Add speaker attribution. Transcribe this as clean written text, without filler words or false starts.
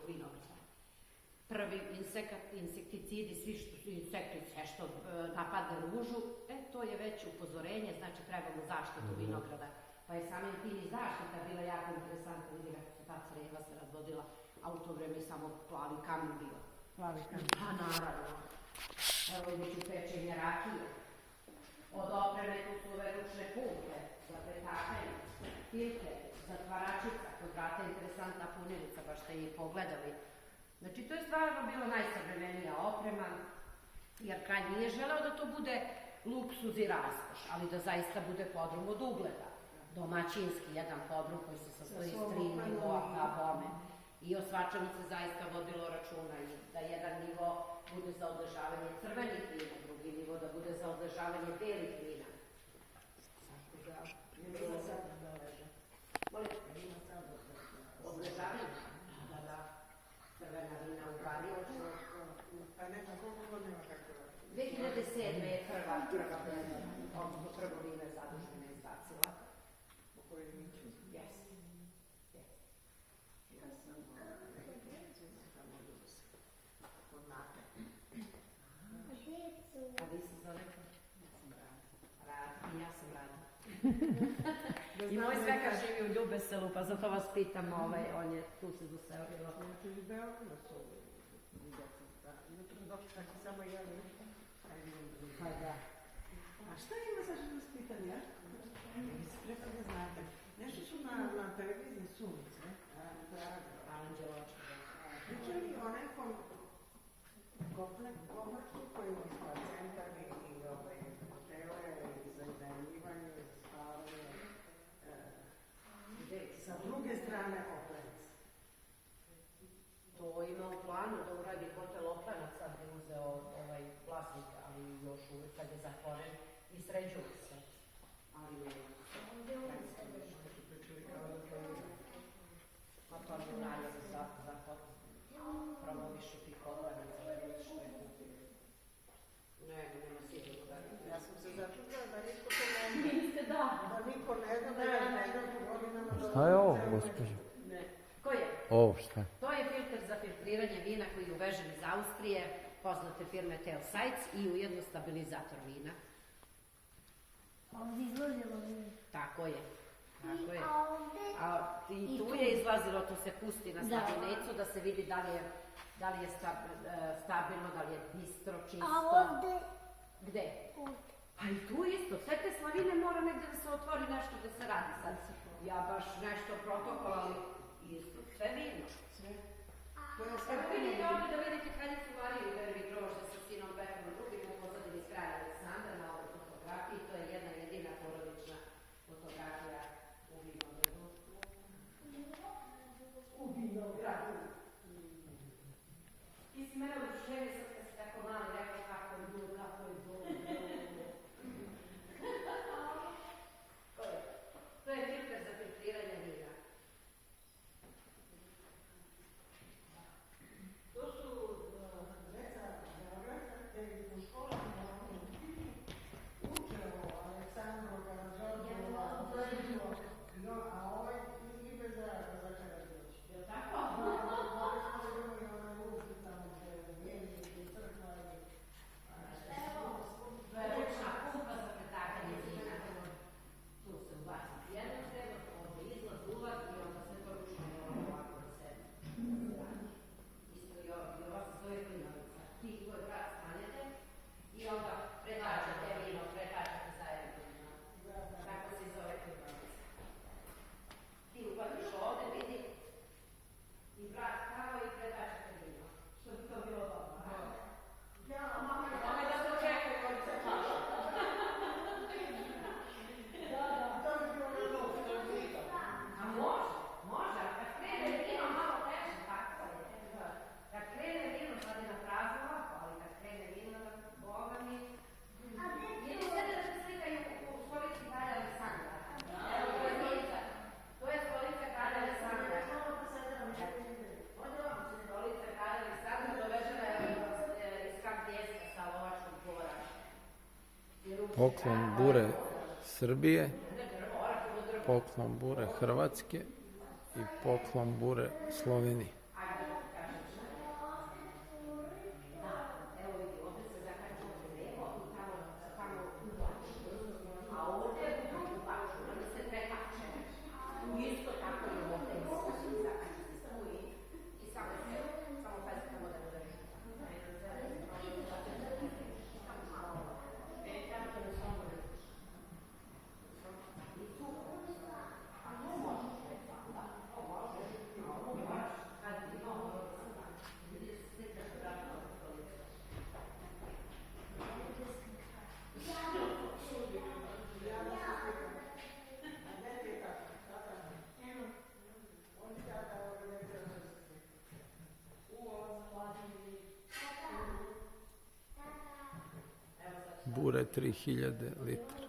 Speaker 1: vinograda. Prvi insekticidi, svi što su insekti, sve što napadne ružu, to je već upozorenje, znači trebamo zaštitu vinograda. Pa je samim tim i zaštita bila jako interesantna, vidi kako se ta creva se razvodila, a u to vreme samo plavi kamen bio.
Speaker 2: Plavi kamen.
Speaker 1: Pa naravno. Evo ideš u pečenje rakije. Od opreme tu su ove ručne pumpe za pretakanje, filtre, zatvaračica, kod vrata je interesantna punjenica, baš ste i pogledali. Znači to je stvarno bila najsavremenija oprema, jer kralj nije želeo da to bude luksuz i raskoš, ali da zaista bude podrum od ugleda. Domaćinski jedan podrum koji se sastoji iz 3 nivoa bome. I o svačemu se zaista vodilo računa i da jedan nivo bude za odležavanje crvenih vina, drugi nivo da bude za odležavanje belih vina. Odležavanje? Da. Crvena vina u varioču.
Speaker 2: Pa neka, koliko godina tako?
Speaker 1: 2007. je prvo vino je zadužena izbacila.
Speaker 2: U kojoj niču?
Speaker 1: Jesi. A vi se zovete? Ja sam Rada. I moj svekar živi u Ljubeselu, pa zato vas pitam, on je tu se doselio.
Speaker 2: Znači iz Beograda su jutro došli, tako samo jeli.
Speaker 1: Pa da.
Speaker 2: A šta ima za vas pitanja? Preko da znate. Nešto su na televiziji Sunce,
Speaker 1: Anđeločka.
Speaker 2: pričali o nekom kompleksu koji ima centar i hotele i za iznajmljivanje, za spavanje. Sa druge strane Oplenac.
Speaker 1: To ima u planu da uradi hotel Oplenac, sad je uzeo vlasnik, ali još uvijek kad je zatvoren i sređuje se. Ali ne. A to je najave za promovišu ti kodlanice, što je kupio. Nema sigurno da je.
Speaker 2: Ja sam se začuvala da niko to ne zna.
Speaker 1: Niste da.
Speaker 2: Da niko ne zna da je ne po godinama.
Speaker 3: Šta je ovo, gospođo?
Speaker 1: Ne. Ko je?
Speaker 3: Ovo šta?
Speaker 1: To je filter za filtriranje vina koji je uvežen iz Austrije, poznate firme Tel Seitz i ujedno stabilizator vina.
Speaker 4: Ovdje izlazilo vino.
Speaker 1: Tako je.
Speaker 4: I
Speaker 1: tu je izlazilo, to se pusti na stabilnicu da se vidi da li je stabilno, da li je bistro, čisto.
Speaker 4: A ovdje?
Speaker 1: Gde? Pa i tu isto. Sve te slavine mora negdje da se otvori nešto da se radi sad. Ja baš nešto protokol, ali isto. Sve vino. Evo vidite ovdje da vidite kraljicu Mariju Verbi grožđa sa sinom Petrom II. U pozadini kralja Aleksandra na ovoj fotografiji. To je jedna jedina porodična fotografija u vinogradu. U vinogradu. Ti si mene oduševio sad kad si tako mali rekao kako je bilo, kako je bilo. To je filter za filtriranje vina.
Speaker 2: To su deca Beogradske u školama uče o Aleksandru, Karadžorđu, a ovaj ide za Karadžorđu.
Speaker 1: Je li tako? To je ručna pumpa za pretakanje vina. Tu se ubaci jedno srebro, ovdje izlaz, ulaz i onda sve to ručno je ovako na sebi. Isto i ova se zove klinovica. Ti tvoj brat stanete i onda pretačate vino, pretačate zajedno. Tako se zove klinovica. Ti ubatiš ovdje, vidi, i brat kao i pretačate vino. Što bi to bilo dobro? Ovo je da se očekuje koji se paša. A može, ali kad krene vino malo teže, tako je. Kad krene vino, sad je na prazno ovako, ali kad krene vino, Boga mi... Idemo sada da se slikaju u stolici kralja Aleksandra. Evo, to je stolica kralja Aleksandra. Ovdje ovako se stolica kralja Aleksandra dovežena je iz Kampijeska sa lovačkog dvora.
Speaker 3: Poklon bure Srbije, poklon bure Hrvatske i poklon bure Slovenije. bure 3000 litara.